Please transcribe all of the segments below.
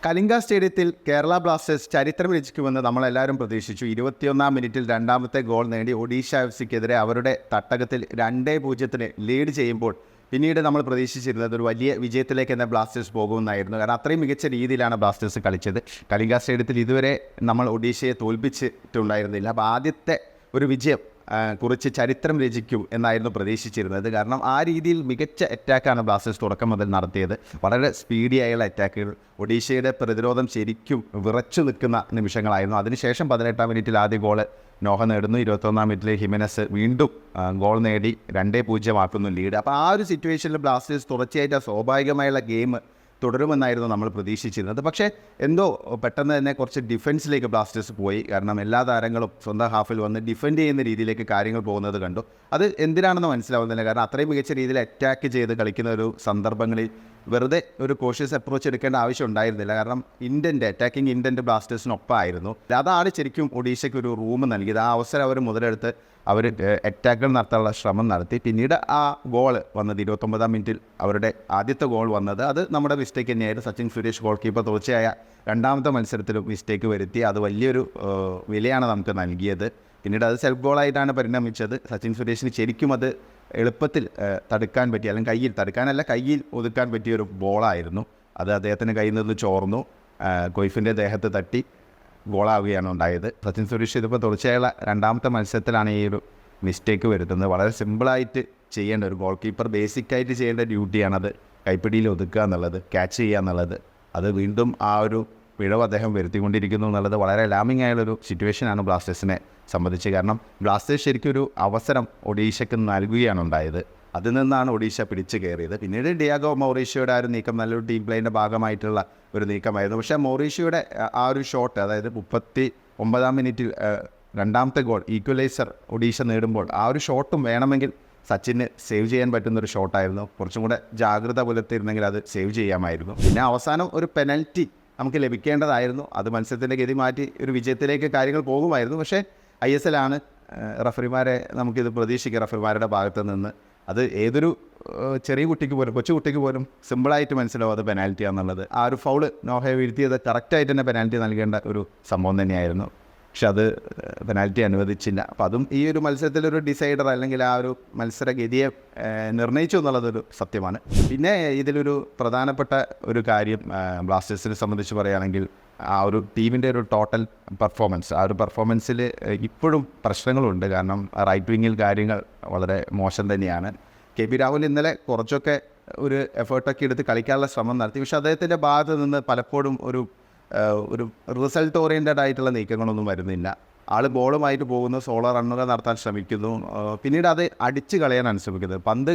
കലിംഗ സ്റ്റേഡിയത്തിൽ കേരള ബ്ലാസ്റ്റേഴ്സ് ചരിത്രം രചിക്കുമെന്ന് നമ്മളെല്ലാവരും പ്രതീക്ഷിച്ചു. 21-ാം മിനിറ്റിൽ രണ്ടാമത്തെ ഗോൾ നേടി ഒഡീഷ എഫ്.സിക്കെതിരെ അവരുടെ തട്ടകത്തിൽ 2-0 ലീഡ് ചെയ്യുമ്പോൾ പിന്നീട് നമ്മൾ പ്രതീക്ഷിച്ചിരുന്നത് ഒരു വലിയ വിജയത്തിലേക്ക് തന്നെ ബ്ലാസ്റ്റേഴ്സ് പോകുമെന്നായിരുന്നു. കാരണം അത്രയും മികച്ച രീതിയിലാണ് ബ്ലാസ്റ്റേഴ്സ് കളിച്ചത്. കലിംഗ സ്റ്റേഡിയത്തിൽ ഇതുവരെ നമ്മൾ ഒഡീഷയെ തോൽപ്പിച്ചിട്ടുണ്ടായിരുന്നില്ല. അപ്പോൾ ആദ്യത്തെ ഒരു വിജയം കുറിച്ച് ചരിത്രം രചിക്കും എന്നായിരുന്നു പ്രതീക്ഷിച്ചിരുന്നത്. കാരണം ആ രീതിയിൽ മികച്ച അറ്റാക്കാണ് ബ്ലാസ്റ്റേഴ്സ് തുടക്കം മുതൽ നടത്തിയത്. വളരെ സ്പീഡിയായുള്ള അറ്റാക്കുകൾ, ഒഡീഷയുടെ പ്രതിരോധം ശരിക്കും വിറച്ചു നിൽക്കുന്ന നിമിഷങ്ങളായിരുന്നു. അതിനുശേഷം 18-ാം മിനിറ്റിൽ ആദ്യ ഗോള് നോഹ നേടുന്നു. 21-ാം മിനിറ്റിൽ ഹിമെനസ് വീണ്ടും ഗോൾ നേടി 2-0 ആക്കുന്നു ലീഡ്. അപ്പോൾ ആ ഒരു സിറ്റുവേഷനിൽ ബ്ലാസ്റ്റേഴ്സ് തുടർച്ചയായിട്ട് സ്വാഭാവികമായുള്ള ഗെയിം തുടരുമെന്നായിരുന്നു നമ്മൾ പ്രതീക്ഷിച്ചിരുന്നത്. പക്ഷേ എന്തോ പെട്ടെന്ന് തന്നെ കുറച്ച് ഡിഫൻസിലേക്ക് ബ്ലാസ്റ്റേഴ്സ് പോയി. കാരണം എല്ലാ താരങ്ങളും സ്വന്തം ഹാഫിൽ വന്ന് ഡിഫെൻഡ് ചെയ്യുന്ന രീതിയിലേക്ക് കാര്യങ്ങൾ പോകുന്നത് കണ്ടു. അത് എന്തിനാണെന്ന് മനസ്സിലാവുന്നില്ല. കാരണം അത്രയും മികച്ച രീതിയിൽ അറ്റാക്ക് ചെയ്ത് കളിക്കുന്ന ഒരു സന്ദർഭങ്ങളിൽ വെറുതെ ഒരു കോഷ്യസ് അപ്രോച്ച് എടുക്കേണ്ട ആവശ്യം ഉണ്ടായിരുന്നില്ല. കാരണം അറ്റാക്കിംഗ് ഇൻറ്റൻറ്റ് ബ്ലാസ്റ്റേഴ്സിനൊപ്പമായിരുന്നു. അതാണ് ശരിക്കും ഒഡീഷയ്ക്ക് ഒരു റൂം നൽകിയത്. ആ അവസരം അവർ മുതലെടുത്ത് അവർ അറ്റാക്കുകൾ നടത്താനുള്ള ശ്രമം നടത്തി. പിന്നീട് ആ ഗോൾ വന്നത് 29-ാം മിനിറ്റിൽ അവരുടെ ആദ്യത്തെ ഗോൾ വന്നത് അത് നമ്മുടെ മിസ്റ്റേക്ക് തന്നെയായിരുന്നു. സച്ചിൻ സുരേഷ് ഗോൾ കീപ്പർ തുടർച്ചയായ രണ്ടാമത്തെ മത്സരത്തിലും മിസ്റ്റേക്ക് വരുത്തി. അത് വലിയൊരു വിലയാണ് നമുക്ക് നൽകിയത്. പിന്നീട് അത് സെൽഫ് ഗോളായിട്ടാണ് പരിണമിച്ചത്. സച്ചിൻ സുരേഷിന് ശരിക്കും അത് എളുപ്പത്തിൽ തടുക്കാൻ പറ്റിയ, അല്ലെങ്കിൽ കയ്യിൽ ഒതുക്കാൻ പറ്റിയൊരു ബോളായിരുന്നു. അത് അദ്ദേഹത്തിന് കയ്യിൽ നിന്ന് ചോർന്നു, കൊയ്ഫിൻ്റെ ദേഹത്ത് തട്ടി ഗോളാവുകയാണ് ഉണ്ടായത്. സച്ചിൻ സുരേഷ് ഇതിപ്പോൾ തുടർച്ചയായുള്ള രണ്ടാമത്തെ മത്സരത്തിലാണ് ഈ ഒരു മിസ്റ്റേക്ക് വരുത്തുന്നത്. വളരെ സിമ്പിളായിട്ട് ചെയ്യേണ്ട ഒരു ഗോൾ കീപ്പർ ബേസിക്കായിട്ട് ചെയ്യേണ്ട ഡ്യൂട്ടിയാണത്. കൈപ്പിടിയിൽ ഒതുക്കുക എന്നുള്ളത്, ക്യാച്ച് ചെയ്യുക എന്നുള്ളത്. അത് വീണ്ടും ആ ഒരു പിഴവ് അദ്ദേഹം വരുത്തിക്കൊണ്ടിരിക്കുന്നു എന്നുള്ളത് വളരെ അലാമിംഗ് ആയുള്ളൊരു സിറ്റുവേഷനാണ് ബ്ലാസ്റ്റേഴ്സിനെ സംബന്ധിച്ച്. കാരണം ബ്ലാസ്റ്റേഴ്സ് ശരിക്കും ഒരു അവസരം ഒഡീഷയ്ക്ക് നൽകുകയാണ് ഉണ്ടായത്. അതിൽ നിന്നാണ് ഒഡീഷ പിടിച്ചു കയറിയത്. പിന്നീട് ഡിയാഗോ മൗറീഷ്യോയുടെ ആ ഒരു നീക്കം നല്ലൊരു ടീം പ്ലേയിൻ്റെ ഭാഗമായിട്ടുള്ള ഒരു നീക്കമായിരുന്നു. പക്ഷേ മൗറീഷ്യോയുടെ ആ ഒരു ഷോട്ട്, അതായത് 39-ാം മിനിറ്റിൽ രണ്ടാമത്തെ ഗോൾ ഈക്വലൈസർ ഒഡീഷ നേടുമ്പോൾ ആ ഒരു ഷോട്ടും വേണമെങ്കിൽ സച്ചിന് സേവ് ചെയ്യാൻ പറ്റുന്നൊരു ഷോട്ടായിരുന്നു. കുറച്ചും കൂടെ ജാഗ്രത പുലർത്തിയിരുന്നെങ്കിൽ അത് സേവ് ചെയ്യാമായിരുന്നു. പിന്നെ അവസാനം ഒരു പെനൽറ്റി നമുക്ക് ലഭിക്കേണ്ടതായിരുന്നു. അത് മത്സരത്തിൻ്റെ ഗതി മാറ്റി ഒരു വിജയത്തിലേക്ക് കാര്യങ്ങൾ പോകുമായിരുന്നു. പക്ഷേ ISL ആണ്, റഫറിമാരെ നമുക്കിത് പ്രതീക്ഷിക്കുക. റഫറിമാരുടെ ഭാഗത്ത് നിന്ന് അത് ഏതൊരു ചെറിയ കുട്ടിക്ക് പോലും, കൊച്ചു കുട്ടിക്ക് പോലും സിമ്പിളായിട്ട് മനസ്സിലാവും അത് പെനാൽറ്റിയാണെന്നുള്ളത്. ആ ഒരു ഫൗള് നോഹയെ വീഴ്ത്തിയത് കറക്റ്റായിട്ട് തന്നെ പെനാൽറ്റി നൽകേണ്ട ഒരു സംഭവം തന്നെയായിരുന്നു. പക്ഷെ അത് പെനാൽറ്റി അനുവദിച്ചില്ല. അപ്പോൾ അതും ഈ ഒരു മത്സരത്തിലൊരു ഡിസൈഡർ, അല്ലെങ്കിൽ ആ ഒരു മത്സരഗതിയെ നിർണ്ണയിച്ചു എന്നുള്ളതൊരു സത്യമാണ്. പിന്നെ ഇതിലൊരു പ്രധാനപ്പെട്ട ഒരു കാര്യം ബ്ലാസ്റ്റേഴ്സിനെ സംബന്ധിച്ച് പറയുകയാണെങ്കിൽ ആ ഒരു ടീമിൻ്റെ ഒരു ടോട്ടൽ പെർഫോമൻസ്, ആ ഒരു പെർഫോമൻസിൽ ഇപ്പോഴും പ്രശ്നങ്ങളുണ്ട്. കാരണം റൈറ്റ് വിങ്ങിൽ കാര്യങ്ങൾ വളരെ മോശം തന്നെയാണ്. KB രാഹുൽ ഇന്നലെ കുറച്ചൊക്കെ ഒരു എഫേർട്ടൊക്കെ എടുത്ത് കളിക്കാനുള്ള ശ്രമം നടത്തി. പക്ഷേ അദ്ദേഹത്തിൻ്റെ ഭാഗത്ത് നിന്ന് പലപ്പോഴും ഒരു റിസൾട്ട് ഓറിയൻറ്റഡ് ആയിട്ടുള്ള നീക്കങ്ങളൊന്നും വരുന്നില്ല. ആൾ ബോളുമായിട്ട് പോകുന്നു, സോളോ റണ്ണുകൾ നടത്താൻ ശ്രമിക്കുന്നു, പിന്നീട് അത് അടിച്ച് കളയാനാണ് ശ്രമിക്കുന്നത്. പന്ത്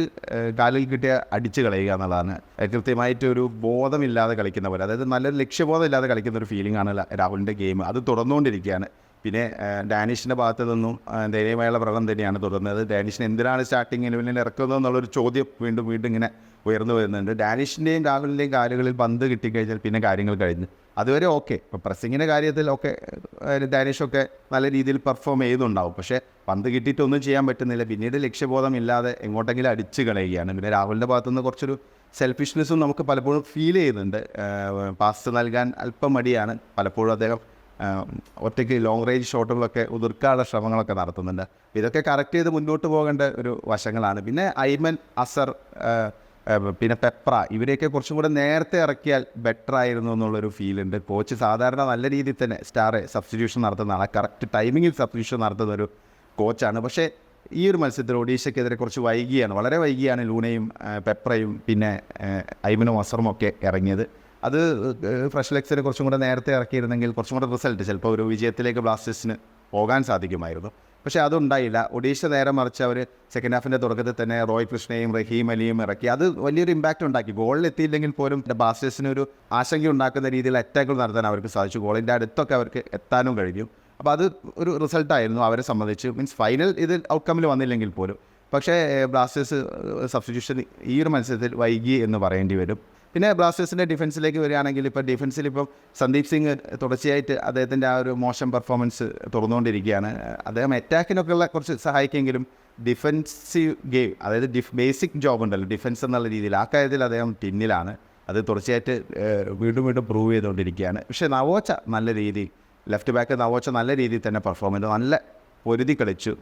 കാലിൽ കിട്ടിയ അടിച്ച് കളയുക എന്നുള്ളതാണ്. കൃത്യമായിട്ട് ഒരു ബോധമില്ലാതെ കളിക്കുന്ന പോലെ, അതായത് നല്ലൊരു ലക്ഷ്യബോധം ഇല്ലാതെ കളിക്കുന്ന ഒരു ഫീലിംഗാണ് രാഹുലിൻ്റെ ഗെയിം. അത് തുടർന്നുകൊണ്ടിരിക്കുകയാണ്. പിന്നെ ഡാനിഷിൻ്റെ ഭാഗത്ത് നിന്നും ദയനീയമായുള്ള പ്രകടനം തന്നെയാണ് തുടർന്നത്. ഡാനിഷിന് എന്തിനാണ് സ്റ്റാർട്ടിങ് 11-ൽ ഇറക്കുന്നത് എന്നുള്ളൊരു ചോദ്യം വീണ്ടും ഇങ്ങനെ ഉയർന്നു വരുന്നുണ്ട്. ഡാനിഷിൻ്റെയും രാഹുലിൻ്റെയും കാലുകളിൽ പന്ത് കിട്ടിക്കഴിഞ്ഞാൽ പിന്നെ കാര്യങ്ങൾ കഴിഞ്ഞു. അതുവരെ ഓക്കെ. ഇപ്പോൾ പ്രസ്സിങ്ങിൻ്റെ കാര്യത്തിൽ ഒക്കെ ഡാനിഷൊക്കെ നല്ല രീതിയിൽ പെർഫോം ചെയ്യുന്നുണ്ടാവും. പക്ഷേ പന്ത് കിട്ടിയിട്ടൊന്നും ചെയ്യാൻ പറ്റുന്നില്ല. പിന്നീട് ലക്ഷ്യബോധം ഇല്ലാതെ എങ്ങോട്ടെങ്കിലും അടിച്ച് കളയുകയാണ്. പിന്നെ രാഹുലിൻ്റെ ഭാഗത്തുനിന്ന് കുറച്ചൊരു സെൽഫിഷ്നെസ്സും നമുക്ക് പലപ്പോഴും ഫീൽ ചെയ്യുന്നുണ്ട്. പാസ് നൽകാൻ അല്പം മടിയാണ്. പലപ്പോഴും അദ്ദേഹം ഒറ്റയ്ക്ക് ലോങ് റേഞ്ച് ഷോട്ടുകളൊക്കെ ഉതിർക്കാനുള്ള ശ്രമങ്ങളൊക്കെ നടത്തുന്നുണ്ട്. ഇതൊക്കെ കറക്റ്റ് ചെയ്ത് മുന്നോട്ട് പോകേണ്ട ഒരു വശങ്ങളാണ്. പിന്നെ ഐമൻ, അസർ, പിന്നെ പെപ്ര, ഇവരെയൊക്കെ കുറച്ചും കൂടെ നേരത്തെ ഇറക്കിയാൽ ബെറ്റർ ആയിരുന്നു എന്നുള്ളൊരു ഫീലുണ്ട്. കോച്ച് സാധാരണ നല്ല രീതിയിൽ തന്നെ സബ്സ്റ്റിറ്റ്യൂഷൻ നടത്തുന്ന ആളെ, കറക്റ്റ് ടൈമിങ്ങിൽ സബ്സ്റ്റിറ്റ്യൂഷൻ നടത്തുന്നൊരു കോച്ചാണ്. പക്ഷേ ഈ ഒരു മത്സരത്തിൽ ഒഡീഷയ്ക്കെതിരെ കുറച്ച് വളരെ വൈകിയാണ് ലൂണയും പെപ്രയും പിന്നെ ഐമനും അസറും ഒക്കെ ഇറങ്ങിയത്. അത് ഫ്രഷ് ലെഗ്സിനെ കുറച്ചും കൂടെ നേരത്തെ ഇറക്കിയിരുന്നെങ്കിൽ കുറച്ചും കൂടെ റിസൾട്ട് ചിലപ്പോൾ ഒരു വിജയത്തിലേക്ക് ബ്ലാസ്റ്റേഴ്സിന് പോകാൻ സാധിക്കുമായിരുന്നു. പക്ഷേ അതുണ്ടായില്ല. ഒഡീഷ നേരെ മറിച്ച് അവർ സെക്കൻഡ് ഹാഫിൻ്റെ തുടക്കത്തിൽ തന്നെ റോയ് കൃഷ്ണയും റഹീം അലിയും ഇറക്കി. അത് വലിയൊരു ഇമ്പാക്റ്റ് ഉണ്ടാക്കി. ഗോളിലെത്തിയില്ലെങ്കിൽ പോലും ബ്ലാസ്റ്റേഴ്സിന് ഒരു ആശങ്ക ഉണ്ടാക്കുന്ന രീതിയിൽ അറ്റാക്കുകൾ നടത്താൻ അവർക്ക് സാധിച്ചു. ഗോളിൻ്റെ അടുത്തൊക്കെ അവർക്ക് എത്താനും കഴിഞ്ഞു. അപ്പോൾ അത് ഒരു റിസൾട്ടായിരുന്നു അവരെ സംബന്ധിച്ച്. മീൻസ് ഫൈനൽ ഇതിൽ ഔട്ട്കമ്മിൽ വന്നില്ലെങ്കിൽ പോലും. പക്ഷേ ബ്ലാസ്റ്റേഴ്സ് സബ്സ്റ്റിറ്റ്യൂഷൻ ഈ ഒരു മത്സരത്തിൽ വൈകി എന്ന് പറയേണ്ടി വരും. പിന്നെ ബ്ലാസ്റ്റേഴ്സിൻ്റെ ഡിഫൻസിലേക്ക് വരികയാണെങ്കിൽ ഇപ്പോൾ ഡിഫൻസിൽ സന്ദീപ് സിംഗ് തുടർച്ചയായിട്ട് അദ്ദേഹത്തിൻ്റെ ആ ഒരു മോശം പെർഫോമൻസ് തുറന്നുകൊണ്ടിരിക്കുകയാണ്. അദ്ദേഹം അറ്റാക്കിനൊക്കെയുള്ള കുറച്ച് സഹായിക്കുമെങ്കിലും ഡിഫൻസീവ് ഗെയിം, അതായത് ബേസിക് ജോബ് ഉണ്ടല്ലോ ഡിഫൻസ് എന്നുള്ള രീതിയിൽ, ആ കാര്യത്തിൽ അദ്ദേഹം പിന്നിലാണ്. അത് തുടർച്ചയായിട്ട് വീണ്ടും വീണ്ടും പ്രൂവ് ചെയ്തുകൊണ്ടിരിക്കുകയാണ്. പക്ഷേ നവോച്ച നല്ല രീതിയിൽ ലെഫ്റ്റ് ബാക്ക് നവോച്ച നല്ല രീതിയിൽ തന്നെ പെർഫോം ചെയ്തു, നല്ല പൊരുതി കളിച്ചു.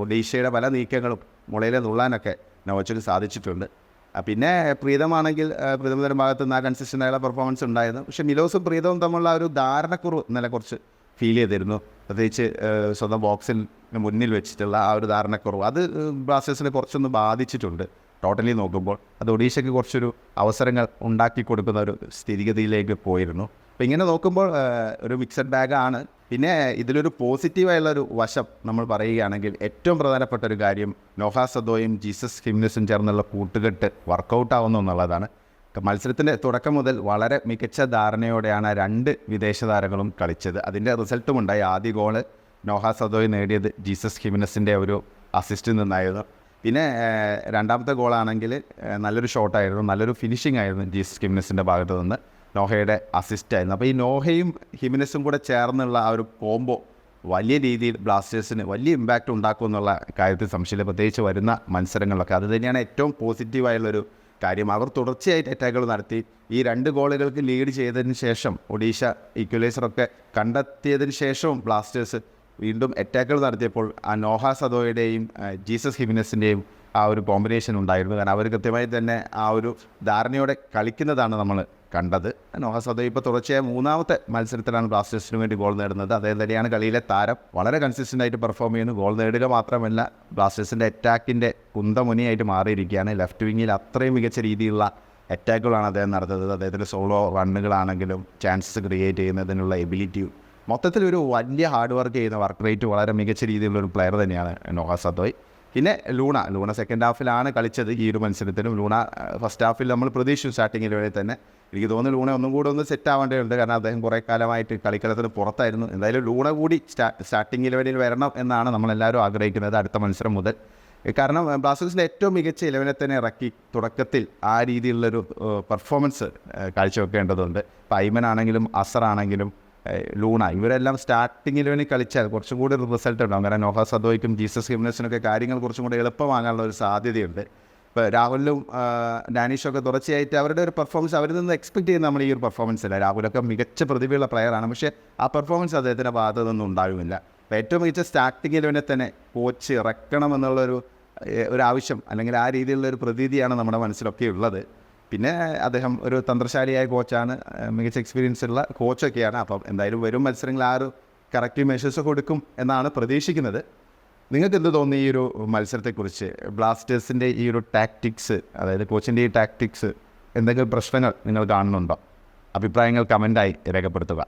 ഒഡീഷയുടെ പല നീക്കങ്ങളും മുളയിലെ നുള്ളാനൊക്കെ നവോച്ചയ്ക്ക് സാധിച്ചിട്ടുണ്ട്. പിന്നെ പ്രീതമാണെങ്കിൽ പ്രീതമിൻ്റെ ഭാഗത്ത് നിന്ന് ആ കൺസിസ്റ്റൻ്റ് ആയുള്ള പെർഫോമൻസ് ഉണ്ടായിരുന്നു. പക്ഷേ മിലോസും പ്രീതവും തമ്മിലുള്ള ഒരു ധാരണക്കുറവ് ഇന്നലെ കുറച്ച് ഫീൽ ചെയ്തിരുന്നു. പ്രത്യേകിച്ച് സ്വന്തം ബോക്സിൽ മുന്നിൽ വെച്ചിട്ടുള്ള ആ ഒരു ധാരണക്കുറവ് അത് ബ്ലാസ്റ്റേഴ്സിനെ കുറച്ചൊന്ന് ബാധിച്ചിട്ടുണ്ട്. ടോട്ടലി നോക്കുമ്പോൾ അത് ഒഡീഷയ്ക്ക് കുറച്ചൊരു അവസരങ്ങൾ ഉണ്ടാക്കി കൊടുക്കുന്ന ഒരു സ്ഥിതിഗതിയിലേക്ക് പോയിരുന്നു. അപ്പോൾ ഇങ്ങനെ നോക്കുമ്പോൾ ഒരു മിക്സഡ് ബാഗാണ്. പിന്നെ ഇതിലൊരു പോസിറ്റീവായുള്ളൊരു വശം നമ്മൾ പറയുകയാണെങ്കിൽ ഏറ്റവും പ്രധാനപ്പെട്ട ഒരു കാര്യം നോഹ സദോയും ജീസസ് ഹിംനസും ചേർന്നുള്ള കൂട്ടുകെട്ട് വർക്കൗട്ട് ആവുന്നു എന്നുള്ളതാണ്. മത്സരത്തിൻ്റെ തുടക്കം മുതൽ വളരെ മികച്ച ധാരണയോടെയാണ് രണ്ട് വിദേശ താരങ്ങളും കളിച്ചത്. അതിൻ്റെ റിസൾട്ടും ഉണ്ടായി. ആദ്യ ഗോള് നോഹ സദോയ് നേടിയത് ജീസസ് ഹിംനസിൻ്റെ ഒരു അസിസ്റ്റിൽ നിന്നായിരുന്നു. പിന്നെ രണ്ടാമത്തെ ഗോളാണെങ്കിൽ നല്ലൊരു ഷോട്ടായിരുന്നു, നല്ലൊരു ഫിനിഷിംഗ് ആയിരുന്നു ജീസസ് ഹിംനസിൻ്റെ ഭാഗത്ത് നിന്ന്, നോഹയുടെ അസിസ്റ്റായിരുന്നു. അപ്പോൾ ഈ നോഹയും ഹിമിനസും കൂടെ ചേർന്നുള്ള ആ ഒരു കോംബോ വലിയ രീതിയിൽ ബ്ലാസ്റ്റേഴ്സിന് വലിയ ഇമ്പാക്റ്റ് ഉണ്ടാക്കും എന്നുള്ള കാര്യത്തിൽ സംശയമില്ല. പ്രത്യേകിച്ച് വരുന്ന മത്സരങ്ങളിലൊക്കെ അത് തന്നെയാണ് ഏറ്റവും പോസിറ്റീവായുള്ളൊരു കാര്യം. അവർ തുടർച്ചയായിട്ട് അറ്റാക്കുകൾ നടത്തി. ഈ 2 ഗോളുകൾക്ക് ലീഡ് ചെയ്തതിന് ശേഷം ഒഡീഷ ഈക്വലൈസറൊക്കെ കണ്ടെത്തിയതിന് ശേഷവും ബ്ലാസ്റ്റേഴ്സ് വീണ്ടും അറ്റാക്കുകൾ നടത്തിയപ്പോൾ ആ നോഹ സദോയുടെയും ജീസസ് ഹിമിനസിൻ്റെയും ആ ഒരു കോമ്പിനേഷൻ ഉണ്ടായിരുന്നു. കാരണം അവർ കൃത്യമായി തന്നെ ആ ഒരു ധാരണയോടെ കളിക്കുന്നതാണ് നമ്മൾ കണ്ടത്. നോഹ സദോയ് ഇപ്പോൾ തുടർച്ചയായ 3ാമത്തെ മത്സരത്തിലാണ് ബ്ലാസ്റ്റേഴ്സിന് വേണ്ടി ഗോൾ നേടുന്നത്. അദ്ദേഹം തന്നെയാണ് കളിയിലെ താരം. വളരെ കൺസിസ്റ്റൻ്റ് ആയിട്ട് പെർഫോം ചെയ്യുന്നു. ഗോൾ നേടുക മാത്രമല്ല ബ്ലാസ്റ്റേഴ്സിൻ്റെ അറ്റാക്കിൻ്റെ കുന്തമുനിയായിട്ട് മാറിയിരിക്കുകയാണ്. ലെഫ്റ്റ് വിങ്ങിൽ അത്രയും മികച്ച രീതിയിലുള്ള അറ്റാക്കുകളാണ് അദ്ദേഹം നടത്തുന്നത്. അദ്ദേഹത്തിൻ്റെ സോളോ റണ്ണുകളാണെങ്കിലും ചാൻസസ് ക്രിയേറ്റ് ചെയ്യുന്നതിനുള്ള എബിലിറ്റിയും മൊത്തത്തിലൊരു വലിയ ഹാർഡ് വർക്ക് ചെയ്യുന്ന വർക്ക് റേറ്റ് വളരെ മികച്ച രീതിയിലുള്ളൊരു പ്ലെയർ തന്നെയാണ് നോഹ സദോയ്. പിന്നെ ലൂണ സെക്കൻഡ് ഹാഫിലാണ് കളിച്ചത് ഈ ഒരു മത്സരത്തിലും. ലൂണ ഫസ്റ്റ് ഹാഫിൽ നമ്മൾ പ്രതീക്ഷിച്ചു സ്റ്റാർട്ടിങ്ങിൽ വരെ തന്നെ. എനിക്ക് തോന്നുന്നു ലൂണ ഒന്നും കൂടെ ഒന്ന് സെറ്റ് ആവേണ്ടതുണ്ട്. കാരണം അദ്ദേഹം കുറേ കാലമായിട്ട് കളിക്കളത്തിന് പുറത്തായിരുന്നു. എന്തായാലും ലൂണ കൂടി സ്റ്റാർട്ടിംഗ് ഇലവനിൽ വരണം എന്നാണ് നമ്മളെല്ലാവരും ആഗ്രഹിക്കുന്നത് അടുത്ത മത്സരം മുതൽ. കാരണം ബ്ലാസ്റ്റേഴ്സിൻ്റെ ഏറ്റവും മികച്ച ഇലവനെ തന്നെ ഇറക്കി തുടക്കത്തിൽ ആ രീതിയിലുള്ളൊരു പെർഫോമൻസ് കാഴ്ചവെക്കേണ്ടതുണ്ട്. ഇപ്പോൾ ഐമനാണെങ്കിലും അസറാണെങ്കിലും ലൂണ ഇവരെല്ലാം സ്റ്റാർട്ടിംഗ് ഇലവനിൽ കളിച്ചാൽ കുറച്ചും കൂടി റിസൾട്ട് ഉണ്ടാകും. കാരണം നോഹ സദോയ്ക്കും ജീസസ് ഹിംനസിനൊക്കെ കാര്യങ്ങൾ കുറച്ചും കൂടി എളുപ്പമാകാനുള്ള ഒരു സാധ്യതയുണ്ട്. ഇപ്പോൾ രാഹുലും ഡാനിഷൊക്കെ തുടർച്ചയായിട്ട് അവരുടെ ഒരു പെർഫോമൻസ് അവരിൽ നിന്ന് എക്സ്പെക്ട് ചെയ്യുന്ന നമ്മൾ ഈ ഒരു പെർഫോമൻസ് അല്ല. രാഹുലൊക്കെ മികച്ച പ്രതിഭയുള്ള പ്ലെയറാണ്. പക്ഷേ ആ പെർഫോമൻസ് അദ്ദേഹത്തിൻ്റെ ഭാഗത്തു നിന്നും ഉണ്ടാകുമില്ല. അപ്പോൾ ഏറ്റവും മികച്ച സ്റ്റാർട്ടിംഗ് ഇലവനെ തന്നെ കോച്ച് ഇറക്കണമെന്നുള്ളൊരു ആവശ്യം അല്ലെങ്കിൽ ആ രീതിയിലുള്ളൊരു പ്രതീതിയാണ് നമ്മുടെ മനസ്സിലൊക്കെ ഉള്ളത്. പിന്നെ അദ്ദേഹം ഒരു തന്ത്രശാലിയായ കോച്ചാണ്, മികച്ച എക്സ്പീരിയൻസ് ഉള്ള കോച്ചൊക്കെയാണ്. അപ്പം എന്തായാലും വരും മത്സരങ്ങളിൽ ആ ഒരു കറക്റ്റീവ് മെഷേഴ്സ് കൊടുക്കും എന്നാണ് പ്രതീക്ഷിക്കുന്നത്. നിങ്ങൾക്ക് എന്ത് തോന്നി ഈ ഒരു മത്സരത്തെക്കുറിച്ച്? ബ്ലാസ്റ്റേഴ്സിൻ്റെ ഈ ഒരു ടാക്ടിക്സ്, അതായത് കോച്ചിൻ്റെ ഈ ടാക്ടിക്സ് എന്തെങ്കിലും പ്രശ്നങ്ങൾ നിങ്ങൾ കാണുന്നുണ്ടോ? അഭിപ്രായങ്ങൾ കമൻ്റായി രേഖപ്പെടുത്തുക.